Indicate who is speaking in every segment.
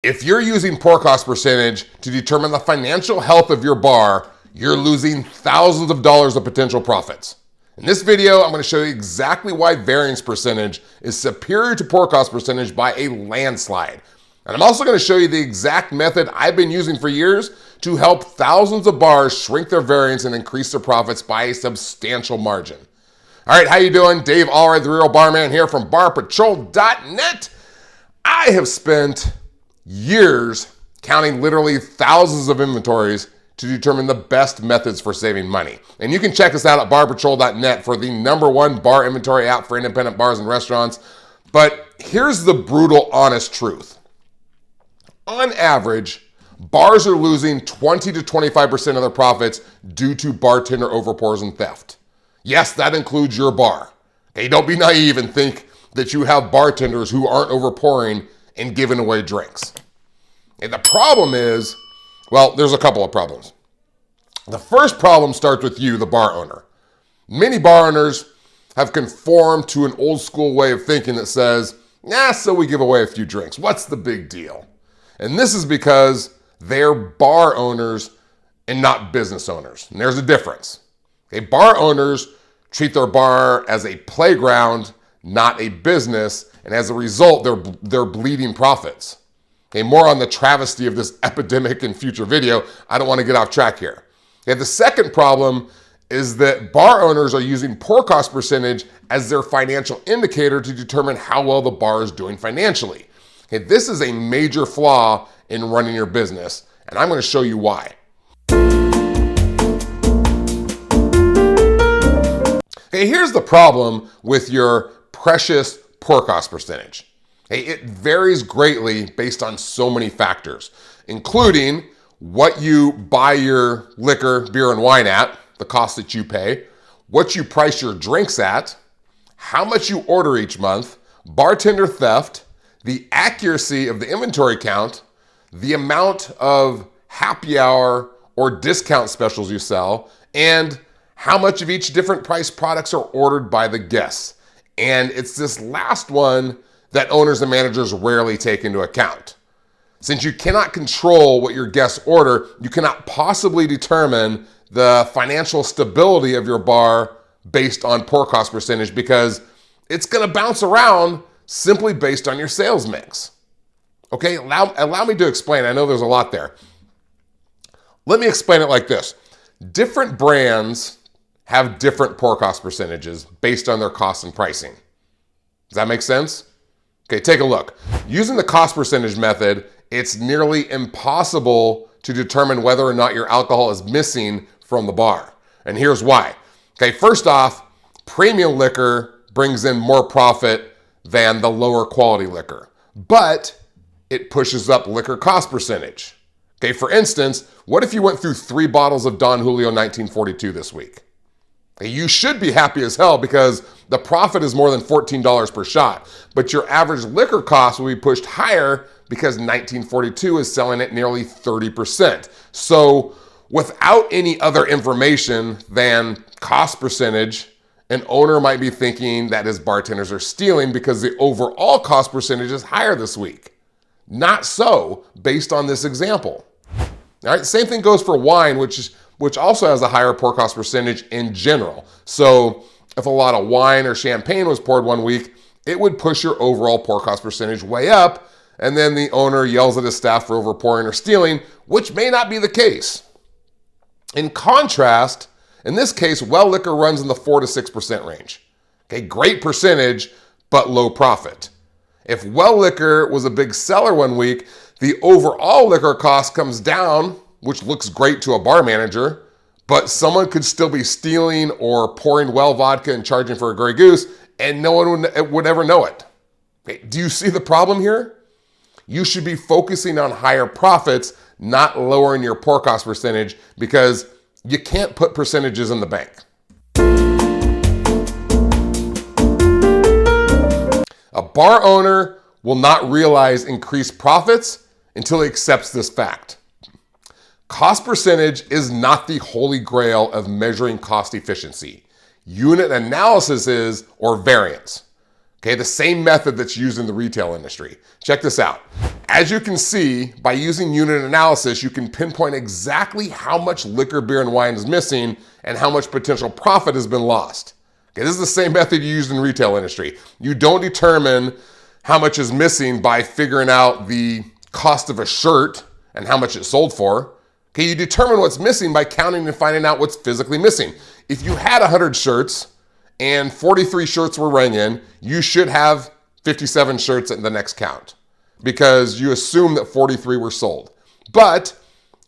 Speaker 1: If you're using pour cost percentage to determine the financial health of your bar, you're losing thousands of dollars of potential profits. In this video, I'm going to show you exactly why variance percentage is superior to pour cost percentage by a landslide. And I'm also going to show you the exact method I've been using for years to help thousands of bars shrink their variance and increase their profits by a substantial margin. All right, how you doing? Dave Allred, the Real Barman here from barpatrol.net. I have spent years counting literally thousands of inventories to determine the best methods for saving money. And you can check us out at barpatrol.net for the #1 bar inventory app for independent bars and restaurants. But here's the brutal, honest truth. On average, bars are losing 20 to 25% of their profits due to bartender overpours and theft. Yes, that includes your bar. Okay, don't be naive and think that you have bartenders who aren't overpouring and giving away drinks. And the problem is, well, there's a couple of problems. The first problem starts with you, the bar owner. Many bar owners have conformed to an old school way of thinking that says, so we give away a few drinks. What's the big deal? And this is because they're bar owners and not business owners. And there's a difference. Okay, bar owners treat their bar as a playground, not a business, and as a result, they're bleeding profits. Okay, more on the travesty of this epidemic in future video. I don't want to get off track here. Okay, the second problem is that bar owners are using pour cost percentage as their financial indicator to determine how well the bar is doing financially. Okay, this is a major flaw in running your business, and I'm going to show you why. Okay, here's the problem with your precious pour cost percentage. Okay, it varies greatly based on so many factors, including what you buy your liquor, beer, and wine at, the cost that you pay, what you price your drinks at, how much you order each month, bartender theft, the accuracy of the inventory count, the amount of happy hour or discount specials you sell, and how much of each different price products are ordered by the guests. And it's this last one that owners and managers rarely take into account. Since you cannot control what your guests order, you cannot possibly determine the financial stability of your bar based on pour cost percentage because it's going to bounce around simply based on your sales mix. Okay, allow me to explain. I know there's a lot there. Let me explain it like this. Different brands have different pour cost percentages based on their cost and pricing. Does that make sense? Okay, take a look. Using the cost percentage method, it's nearly impossible to determine whether or not your alcohol is missing from the bar. And here's why. Okay, first off, premium liquor brings in more profit than the lower quality liquor, but it pushes up liquor cost percentage. Okay, for instance, what if you went through 3 bottles of Don Julio 1942 this week? You should be happy as hell because the profit is more than $14 per shot, but your average liquor cost will be pushed higher because 1942 is selling at nearly 30%. So without any other information than cost percentage, an owner might be thinking that his bartenders are stealing because the overall cost percentage is higher this week. Not so based on this example. All right, same thing goes for wine, which also has a higher pour cost percentage in general. So if a lot of wine or champagne was poured one week, it would push your overall pour cost percentage way up, and then the owner yells at his staff for overpouring or stealing, which may not be the case. In contrast, in this case, well liquor runs in the 4 to 6% range. Okay, great percentage, but low profit. If well liquor was a big seller one week, the overall liquor cost comes down, which looks great to a bar manager, but someone could still be stealing or pouring well vodka and charging for a Grey Goose, and no one would ever know it. Okay, do you see the problem here? You should be focusing on higher profits, not lowering your pour cost percentage, because you can't put percentages in the bank. A bar owner will not realize increased profits until he accepts this fact. Cost percentage is not the holy grail of measuring cost efficiency. Unit analysis is, or variance. Okay, the same method that's used in the retail industry. Check this out. As you can see, by using unit analysis, you can pinpoint exactly how much liquor, beer, and wine is missing and how much potential profit has been lost. Okay, this is the same method you use in the retail industry. You don't determine how much is missing by figuring out the cost of a shirt and how much it sold for. Okay, you determine what's missing by counting and finding out what's physically missing. If you had 100 shirts and 43 shirts were rang in, you should have 57 shirts at the next count because you assume that 43 were sold. But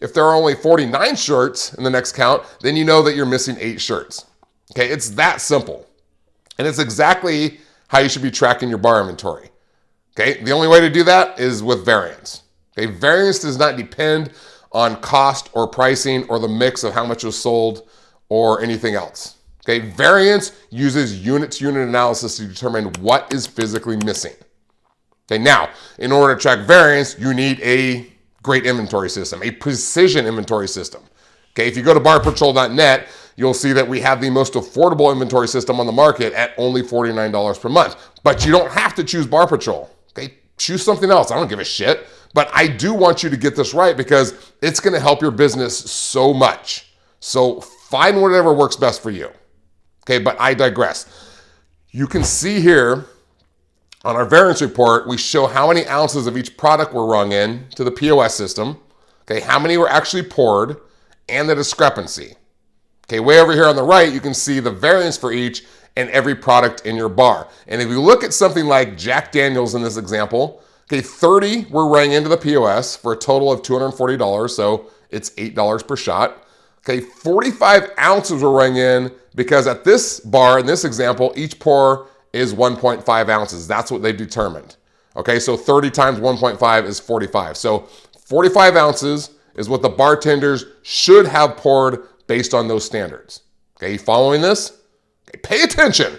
Speaker 1: if there are only 49 shirts in the next count, then you know that you're missing 8 shirts. Okay, it's that simple. And it's exactly how you should be tracking your bar inventory. Okay, the only way to do that is with variance. Okay, variance does not depend on cost or pricing or the mix of how much was sold or anything else. Okay, variance uses unit-to-unit analysis to determine what is physically missing. Okay, now, in order to track variance, you need a great inventory system, a precision inventory system. Okay, if you go to barpatrol.net, you'll see that we have the most affordable inventory system on the market at only $49 per month. But you don't have to choose Bar Patrol. Okay, choose something else. I don't give a shit. But I do want you to get this right because it's going to help your business so much. So find whatever works best for you. Okay, but I digress. You can see here on our variance report, we show how many ounces of each product were rung in to the POS system. Okay, how many were actually poured and the discrepancy. Okay, way over here on the right, you can see the variance for each and every product in your bar. And if you look at something like Jack Daniels in this example, okay, 30 were rang into the POS for a total of $240, so it's $8 per shot. Okay, 45 ounces were rang in because at this bar, in this example, each pour is 1.5 ounces. That's what they've determined. Okay, so 30 times 1.5 is 45. So 45 ounces is what the bartenders should have poured based on those standards. Okay, you following this? Okay, pay attention.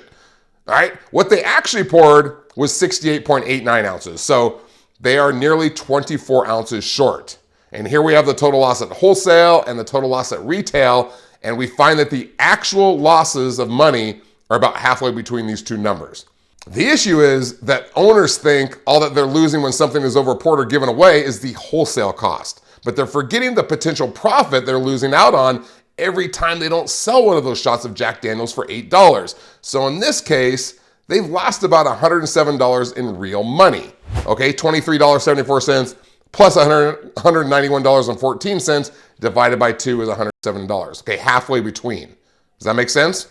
Speaker 1: All right, what they actually poured was 68.89 ounces. So they are nearly 24 ounces short. And here we have the total loss at wholesale and the total loss at retail. And we find that the actual losses of money are about halfway between these two numbers. The issue is that owners think all that they're losing when something is overpoured or given away is the wholesale cost. But they're forgetting the potential profit they're losing out on every time they don't sell one of those shots of Jack Daniels for $8. So in this case, they've lost about $107 in real money. Okay, $23.74 plus $191.14 divided by 2 is $107. Okay, halfway between. Does that make sense?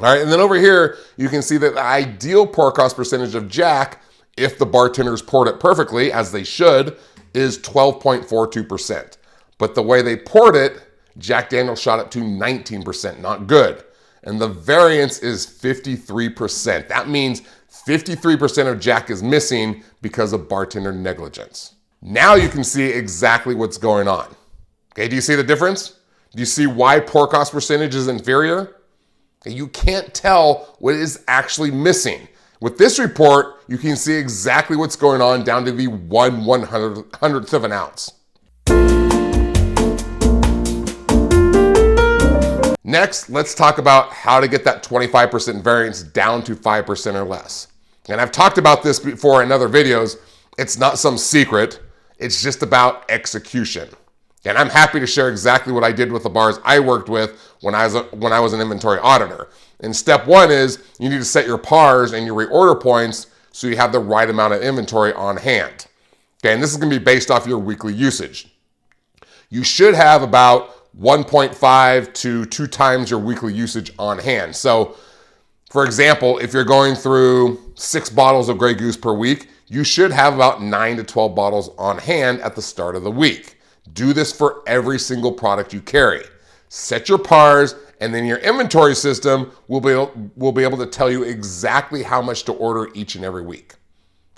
Speaker 1: All right, and then over here, you can see that the ideal pour cost percentage of Jack, if the bartenders poured it perfectly, as they should, is 12.42%. But the way they poured it, Jack Daniels shot it to 19%, not good. And the variance is 53%. That means 53% of Jack is missing because of bartender negligence. Now you can see exactly what's going on. Okay, do you see the difference? Do you see why pour cost percentage is inferior? Okay, you can't tell what is actually missing. With this report, you can see exactly what's going on down to the 1/100th of an ounce. Next, let's talk about how to get that 25% variance down to 5% or less. And I've talked about this before in other videos. It's not some secret. It's just about execution. And I'm happy to share exactly what I did with the bars I worked with when I was an inventory auditor. And step one is you need to set your pars and your reorder points so you have the right amount of inventory on hand. Okay, and this is going to be based off your weekly usage. You should have about 1.5 to 2 times your weekly usage on hand. So, for example, if you're going through 6 bottles of Grey Goose per week, you should have about 9 to 12 bottles on hand at the start of the week. Do this for every single product you carry. Set your pars, and then your inventory system will be able to tell you exactly how much to order each and every week.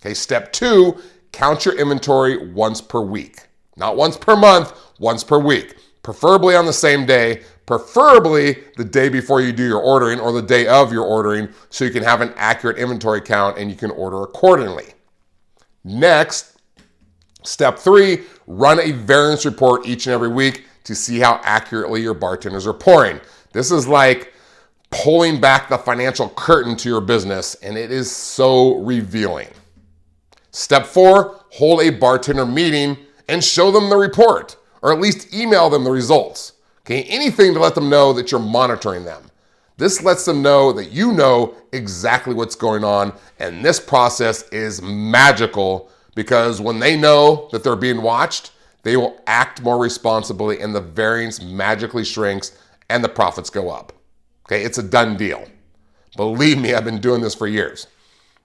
Speaker 1: Okay, step 2, count your inventory once per week. Not once per month, once per week. Preferably on the same day, preferably the day before you do your ordering or the day of your ordering so you can have an accurate inventory count and you can order accordingly. Next, step 3, run a variance report each and every week to see how accurately your bartenders are pouring. This is like pulling back the financial curtain to your business, and it is so revealing. Step 4, hold a bartender meeting and show them the report, or at least email them the results. Okay, anything to let them know that you're monitoring them. This lets them know that you know exactly what's going on, and this process is magical because when they know that they're being watched, they will act more responsibly and the variance magically shrinks and the profits go up. Okay, it's a done deal. Believe me, I've been doing this for years.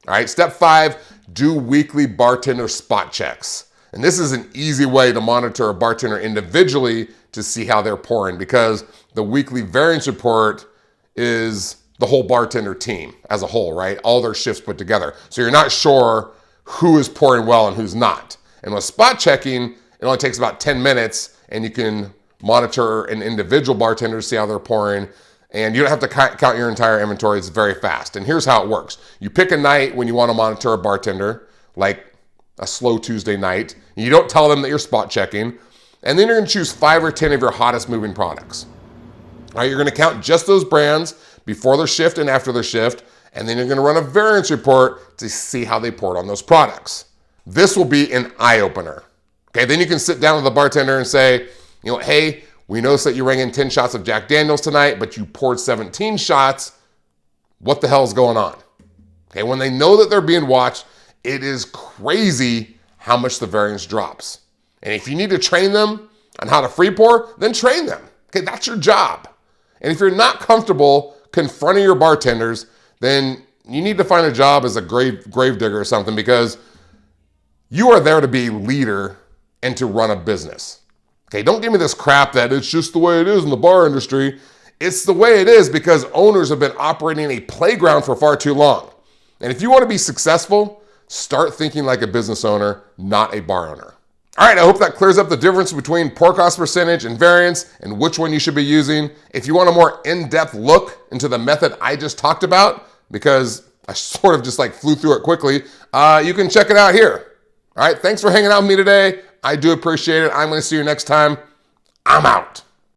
Speaker 1: All right, step 5, do weekly bartender spot checks. And this is an easy way to monitor a bartender individually to see how they're pouring because the weekly variance report is the whole bartender team as a whole, right? All their shifts put together. So you're not sure who is pouring well and who's not. And with spot checking, it only takes about 10 minutes and you can monitor an individual bartender to see how they're pouring. And you don't have to count your entire inventory. It's very fast. And here's how it works. You pick a night when you want to monitor a bartender, like a slow Tuesday night. You don't tell them that you're spot checking. And then you're going to choose 5 or 10 of your hottest moving products. All right, you're going to count just those brands before their shift and after their shift. And then you're going to run a variance report to see how they poured on those products. This will be an eye-opener. Okay, then you can sit down with the bartender and say, hey, we noticed that you rang in 10 shots of Jack Daniels tonight, but you poured 17 shots. What the hell is going on? Okay, when they know that they're being watched, it is crazy how much the variance drops. And if you need to train them on how to free pour, then train them. Okay, that's your job. And if you're not comfortable confronting your bartenders, then you need to find a job as a grave digger or something because you are there to be leader and to run a business. Okay, don't give me this crap that it's just the way it is in the bar industry. It's the way it is because owners have been operating a playground for far too long. And if you want to be successful, start thinking like a business owner, not a bar owner. All right, I hope that clears up the difference between pour cost percentage and variance and which one you should be using. If you want a more in-depth look into the method I just talked about, because I sort of just flew through it quickly, you can check it out here. All right, thanks for hanging out with me today. I do appreciate it. I'm going to see you next time. I'm out.